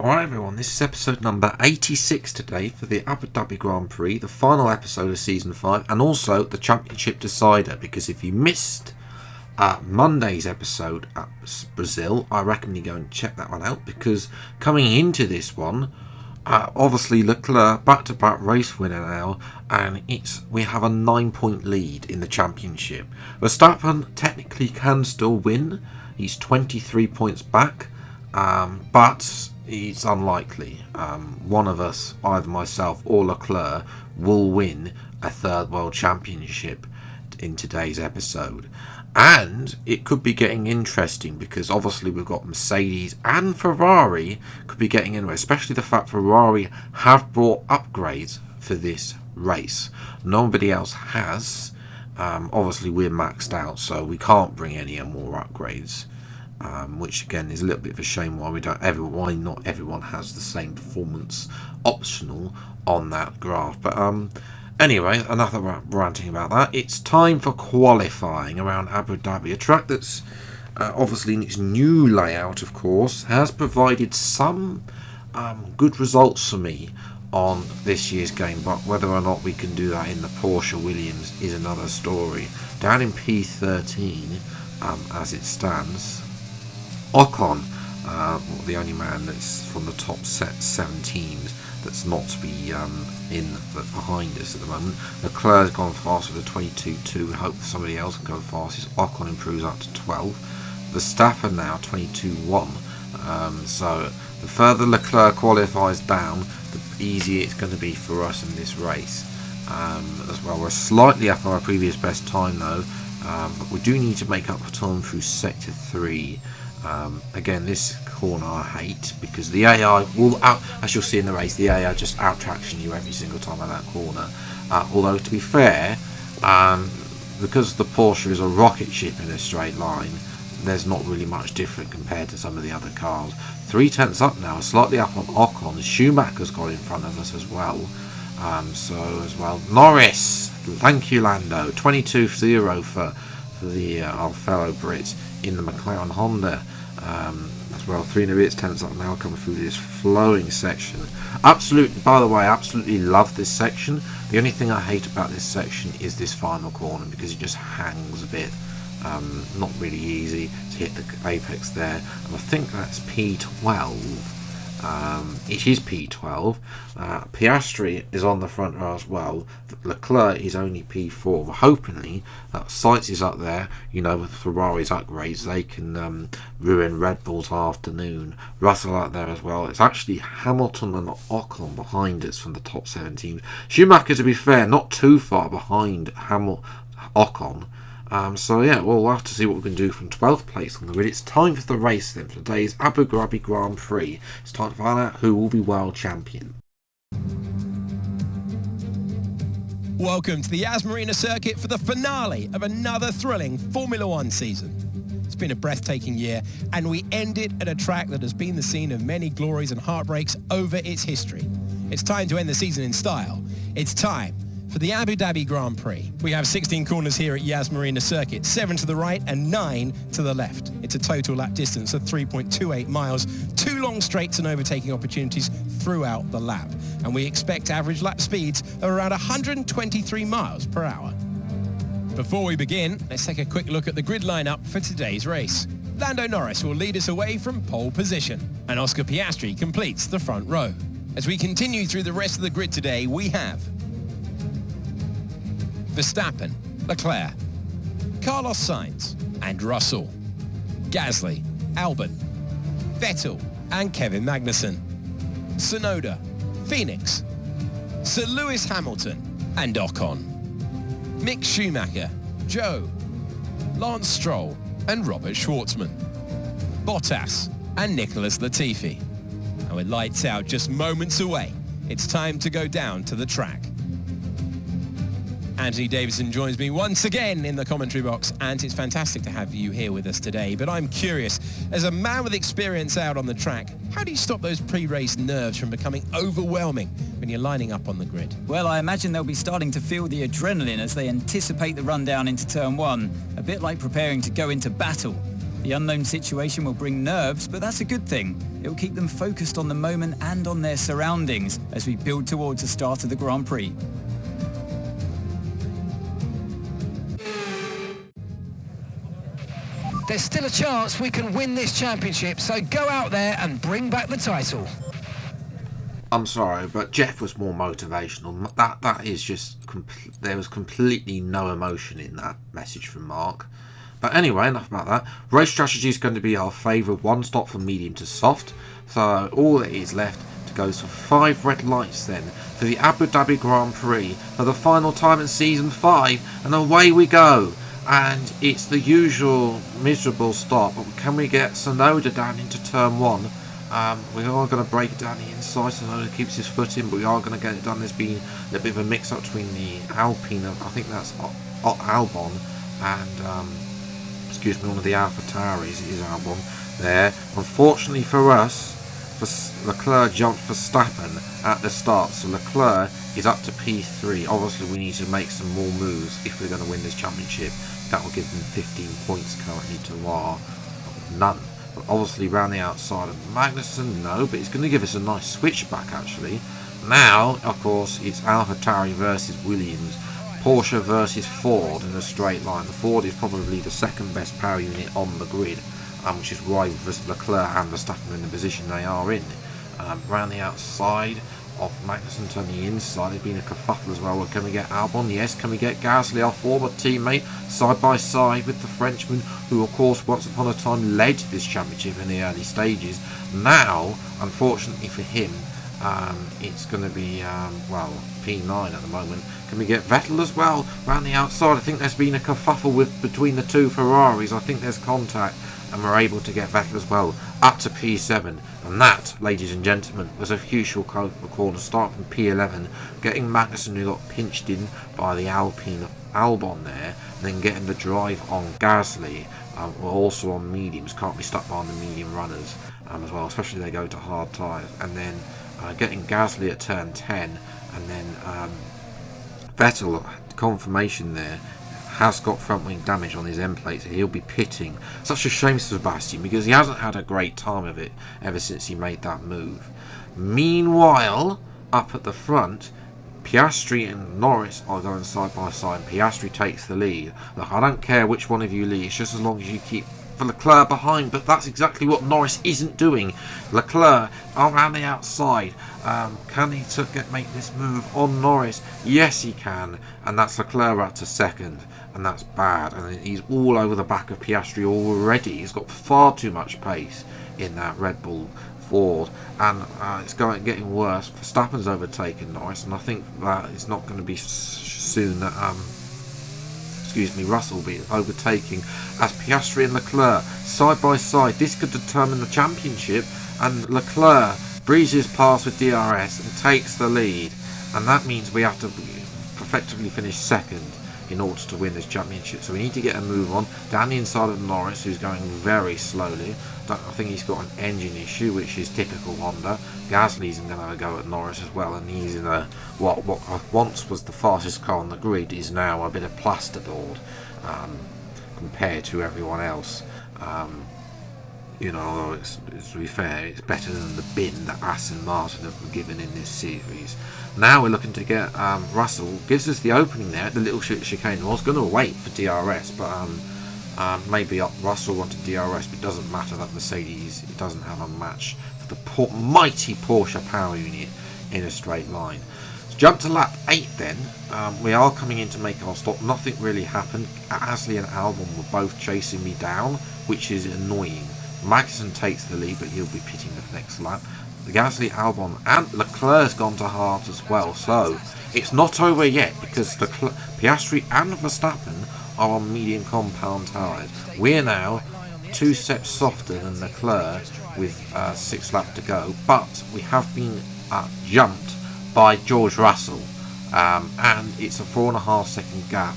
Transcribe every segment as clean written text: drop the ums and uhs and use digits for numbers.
Alright everyone, this is episode number 86 today for the Abu Dhabi Grand Prix, the final episode of Season 5, and also the Championship Decider, because if you missed Monday's episode at Brazil, I recommend you go and check that one out, because coming into this one, obviously Leclerc, back-to-back race winner now, and we have a 9-point lead in the Championship. Verstappen technically can still win, he's 23 points back, but it's unlikely. One of us, either myself or Leclerc, will win a third world championship in today's episode. And it could be getting interesting because obviously we've got Mercedes and Ferrari could be getting in, especially the fact Ferrari have brought upgrades for this race. Nobody else has. Obviously we're maxed out, so we can't bring any more upgrades. Which again is a little bit of a shame why not everyone has the same performance optional on that graph. But anyway, enough ranting about that. It's time for qualifying around Abu Dhabi, a track that's obviously in its new layout, of course, has provided some good results for me on this year's game, but whether or not we can do that in the Porsche Williams is another story. Down in P13 as it stands, Ocon, the only man that's from the top 7 teams that's not to be behind us at the moment. Leclerc's gone fast with a 22.2. Hope somebody else can go fast. Ocon improves up to 12. Verstappen now 22.1. So the further Leclerc qualifies down, the easier it's going to be for us in this race. As well, we're slightly up on our previous best time though, but we do need to make up for time through sector 3. Again, this corner I hate because the AI will as you'll see in the race, the AI just out-traction you every single time at that corner. Although to be fair, because the Porsche is a rocket ship in a straight line, there's not really much different compared to some of the other cars. 0.3 up now, slightly up on Ocon. Schumacher's got in front of us as well. So as well, Norris, thank you Lando, 22.0 for our fellow Brits in the McLaren Honda. As well, 3.8 up now, coming through this flowing section. By the way, absolutely love this section. The only thing I hate about this section is this final corner because it just hangs a bit. Not really easy to hit the apex there, and I think that's P12. It is P12. Piastri is on the front row as well. Leclerc is only P4. Hopefully, Sainz is up there. You know, with Ferrari's upgrades, they can ruin Red Bull's afternoon. Russell up there as well. It's actually Hamilton and Ocon behind us from the top 7 teams. Schumacher, to be fair, not too far behind Ocon. So yeah, we'll have to see what we can do from 12th place on the grid. It's time for the race then for today's Abu Dhabi Grand Prix. It's time to find out who will be world champion. Welcome to the Yas Marina circuit for the finale of another thrilling Formula One season. It's been a breathtaking year, and we end it at a track that has been the scene of many glories and heartbreaks over its history. It's time to end the season in style. It's time for the Abu Dhabi Grand Prix. We have 16 corners here at Yas Marina circuit, 7 to the right and 9 to the left. It's a total lap distance of 3.28 miles, 2 long straights and overtaking opportunities throughout the lap. And we expect average lap speeds of around 123 miles per hour. Before we begin, let's take a quick look at the grid lineup for today's race. Lando Norris will lead us away from pole position, and Oscar Piastri completes the front row. As we continue through the rest of the grid today, we have Verstappen, Leclerc, Carlos Sainz and Russell, Gasly, Albon, Vettel and Kevin Magnussen, Tsunoda, Phoenix, Sir Lewis Hamilton and Ocon, Mick Schumacher, Joe, Lance Stroll and Robert Schwartzman, Bottas and Nicholas Latifi. And with lights out just moments away, it's time to go down to the track. Anthony Davison joins me once again in the commentary box, and it's fantastic to have you here with us today. But I'm curious, as a man with experience out on the track, how do you stop those pre-race nerves from becoming overwhelming when you're lining up on the grid? Well, I imagine they'll be starting to feel the adrenaline as they anticipate the run down into turn 1, a bit like preparing to go into battle. The unknown situation will bring nerves, but that's a good thing. It will keep them focused on the moment and on their surroundings as we build towards the start of the Grand Prix. There's still a chance we can win this championship, so go out there and bring back the title. I'm sorry, but Jeff was more motivational. That is just... there was completely no emotion in that message from Mark. But anyway, enough about that. Race strategy is going to be our favourite one stop from medium to soft. So all that is left to go for 5 red lights then for the Abu Dhabi Grand Prix for the final time in Season 5. And away we go. And it's the usual miserable stop. Can we get Tsunoda down into turn 1? We are going to break it down the inside. Tsunoda keeps his foot in, but we are going to get it done. There's been a bit of a mix-up between the Alpine, I think that's Albon, and excuse me, one of the Alpha Tauris is Albon there. Unfortunately for us, Leclerc jumped for Verstappen at the start, so Leclerc is up to P3. Obviously we need to make some more moves if we're going to win this championship. That will give them 15 points currently to our none. But obviously round the outside of Magnussen, no, but it's going to give us a nice switchback actually. Now, of course, it's AlphaTauri versus Williams, Porsche versus Ford in a straight line. The Ford is probably the second best power unit on the grid, which is why Leclerc and Verstappen are in the position they are in. Round the outside of Magnussen to the inside, there's been a kerfuffle as well. Can we get Albon? Yes. Can we get Gasly, our former teammate, side by side with the Frenchman, who of course once upon a time led this championship in the early stages? Now, unfortunately for him, it's going to be, well, P9 at the moment. Can we get Vettel as well round the outside? I think there's been a kerfuffle between the two Ferraris. I think there's contact, and we're able to get Vettel as well up to P7. And that, ladies and gentlemen, was a huge corner start from P11, getting Magnussen, who got pinched in by the Alpine Albon there, and then getting the drive on Gasly. We're also on mediums, can't be stuck behind the medium runners as well, especially they go to hard tyres. And then getting Gasly at turn 10, and then Vettel, confirmation there, has got front wing damage on his end plate, so he'll be pitting. Such a shame, Sebastian, because he hasn't had a great time of it ever since he made that move. Meanwhile, up at the front, Piastri and Norris are going side by side, and Piastri takes the lead. Look, I don't care which one of you leads, just as long as you keep Leclerc behind, but that's exactly what Norris isn't doing. Leclerc around the outside. Can he make this move on Norris? Yes, he can, and that's Leclerc up to second, and that's bad. And he's all over the back of Piastri already. He's got far too much pace in that Red Bull Ford, and it's getting worse. Verstappen's overtaken Norris, and I think that it's not going to be soon that Russell will be overtaking, as Piastri and Leclerc side by side. This could determine the championship, and Leclerc breezes past with DRS and takes the lead, and that means we have to effectively finish second in order to win this championship. So we need to get a move on down the inside of Norris, who's going very slowly. I think he's got an engine issue, which is typical Honda. Gasly's going to have a go at Norris as well, and he's in a what once was the fastest car on the grid is now a bit of plasterboard compared to everyone else. You know, although to be fair, it's better than the bin that Aston Martin have been given in this series. Now we're looking to get Russell, gives us the opening there at the little chicane. I was going to wait for DRS, but maybe Russell wanted DRS, but it doesn't matter that Mercedes, it doesn't have a match for the mighty Porsche power unit in a straight line. So jump to lap 8 then. We are coming in to make our stop. Nothing really happened. Gasly and Albon were both chasing me down, which is annoying. Magnussen takes the lead, but he'll be pitting the next lap. The Gasly, Albon and Leclerc's gone to hard as well, so it's not over yet, because the Piastri and Verstappen are on medium compound tyres. We're now 2 steps softer than Leclerc with 6 laps to go, but we have been jumped by George Russell, and it's a 4.5 second gap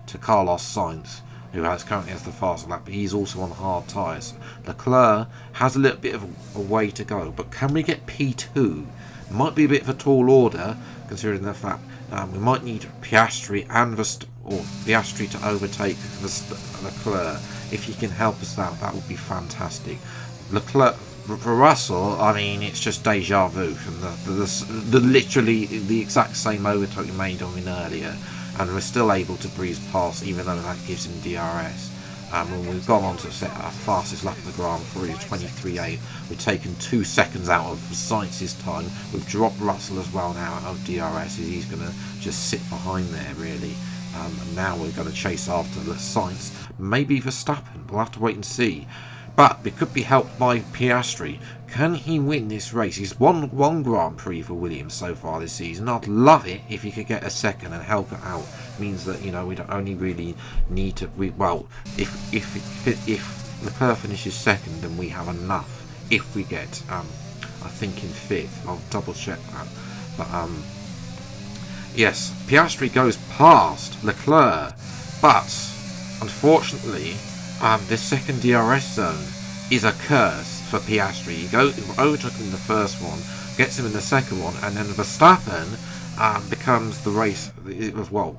to Carlos Sainz, who currently has the fastest lap, but he's also on hard tyres. Leclerc has a little bit of a way to go, but can we get P2? Might be a bit of a tall order, considering the fact we might need Piastri and Piastri to overtake Leclerc if you can help us out, that would be fantastic. Leclerc, for Russell, I mean, it's just deja vu from the literally the exact same overtake we made on him earlier, and we're still able to breeze past, even though that gives him DRS. When we've gone on to set our fastest lap of the Grand Prix, 23.8. We've taken 2 seconds out of Sainz's time. We've dropped Russell as well now out of DRS. He's going to just sit behind there, really. And now we're going to chase after Sainz. Maybe Verstappen. We'll have to wait and see. But it could be helped by Piastri. Can he win this race? He's won one Grand Prix for Williams so far this season. I'd love it if he could get a second and help it out. It means that, you know, we don't only really need to. If Leclerc finishes second, then we have enough. If we get, I think in fifth, I'll double check that. But yes, Piastri goes past Leclerc, but unfortunately, this second DRS zone is a curse for Piastri. He overtook him in the first one, gets him in the second one, and then Verstappen becomes the race,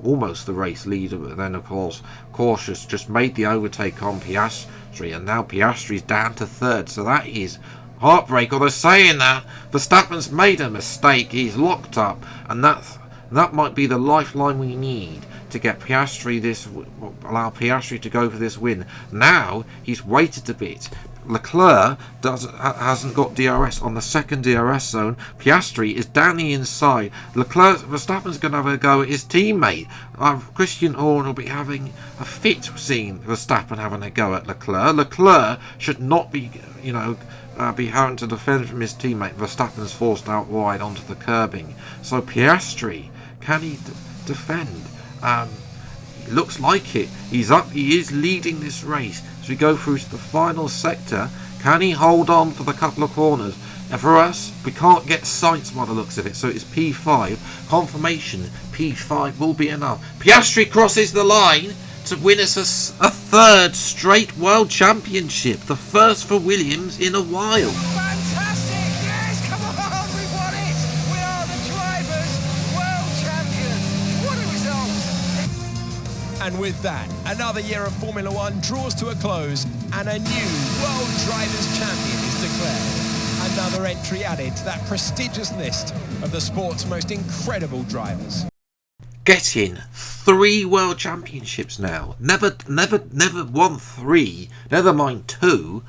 almost the race leader. But then, of course, Cautious just made the overtake on Piastri, and now Piastri's down to third. So that is heartbreak. Although saying that, Verstappen's made a mistake. He's locked up, and that might be the lifeline we need to get Piastri allow Piastri to go for this win. Now he's waited a bit. Leclerc hasn't got DRS on the second DRS zone. Piastri is down the inside. Verstappen's going to have a go at his teammate. Christian Horner will be having a fit seeing Verstappen having a go at Leclerc. Leclerc should not be, be having to defend from his teammate. Verstappen's forced out wide onto the curbing. So Piastri, can he defend? Looks like it. He's up. He is leading this race as we go through to the final sector. Can he hold on for the couple of corners? And for us, we can't get Sainz by the looks of it, so it's P5. Confirmation, P5 will be enough. Piastri crosses the line to win us a third straight World Championship, the first for Williams in a while. Fantastic! Yes, come on, we won it! We are the drivers' world champions. What a result! And with that, another year of Formula One draws to a close and a new World Drivers' Champion is declared. Another entry added to that prestigious list of the sport's most incredible drivers. Getting 3 World Championships now. Never won 3. Never mind 2.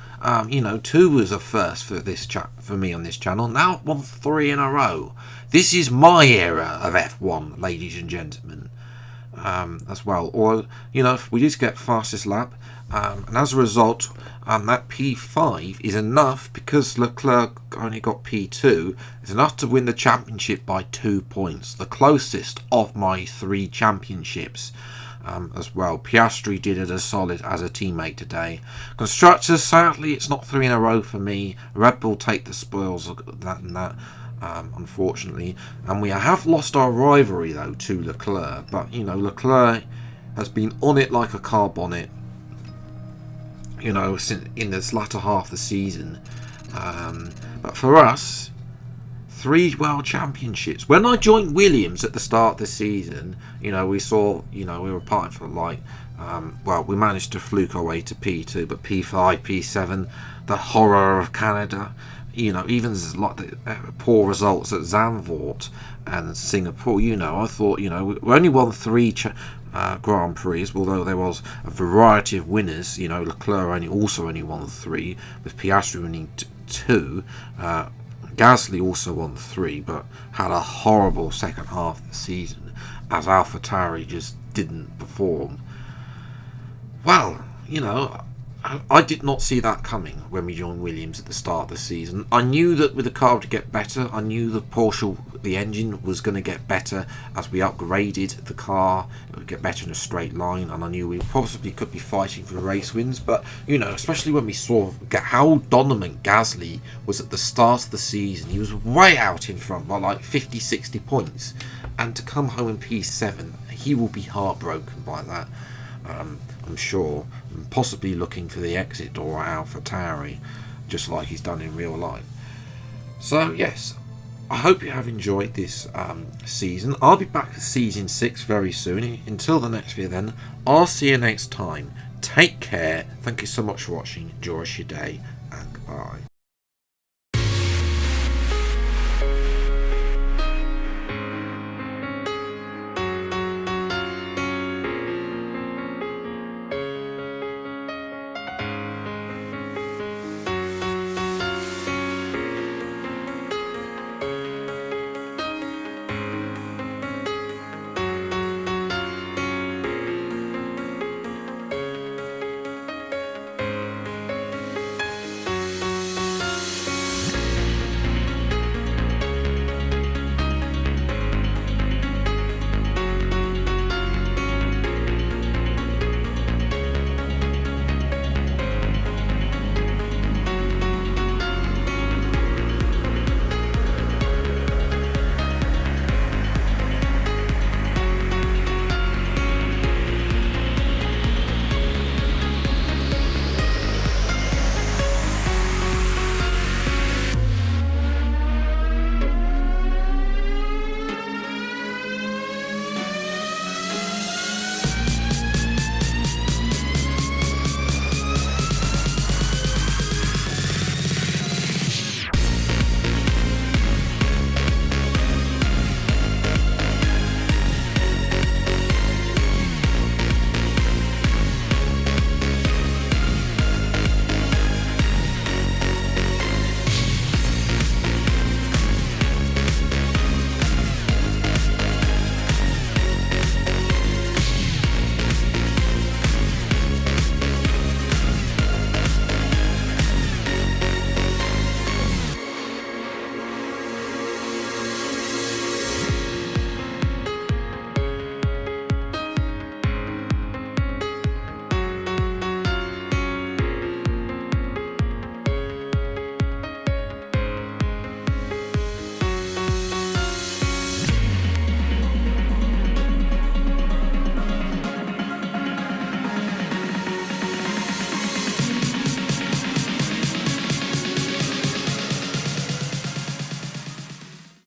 2 was a first for me on this channel. Now I've won 3 in a row. This is my era of F1, ladies and gentlemen. As well. Or, we just get fastest lap. And as a result, that P5 is enough, because Leclerc only got P2, it's enough to win the championship by 2 points, the closest of my 3 championships. As well, Piastri did it as solid as a teammate today. Constructors, sadly, it's not 3 in a row for me. Red Bull take the spoils of that and that. Unfortunately, and we have lost our rivalry though to Leclerc, but Leclerc has been on it like a car bonnet, since in this latter half of the season. But for us, 3 World Championships. When I joined Williams at the start of the season, we saw, we were parting for we managed to fluke our way to P2, but P5, P7, the horror of Canada. Even like the poor results at Zandvoort and Singapore, I thought, we only won 3 Grand Prix, although there was a variety of winners. Leclerc only won 3, with Piastri winning 2. Gasly also won 3, but had a horrible second half of the season, as AlphaTauri just didn't perform. Well, I did not see that coming when we joined Williams at the start of the season. I knew that with the car would get better. I knew the Porsche, the engine, was going to get better as we upgraded the car. It would get better in a straight line, and I knew we possibly could be fighting for the race wins. But, especially when we saw how dominant Gasly was at the start of the season. He was way out in front by like 50, 60 points. And to come home in P7, he will be heartbroken by that. I'm sure, and possibly looking for the exit door at AlphaTauri, just like he's done in real life. So yes, I hope you have enjoyed this season. I'll be back for season 6 very soon. Until the next video then, I'll see you next time. Take care. Thank you so much for watching. Enjoy your day, and goodbye.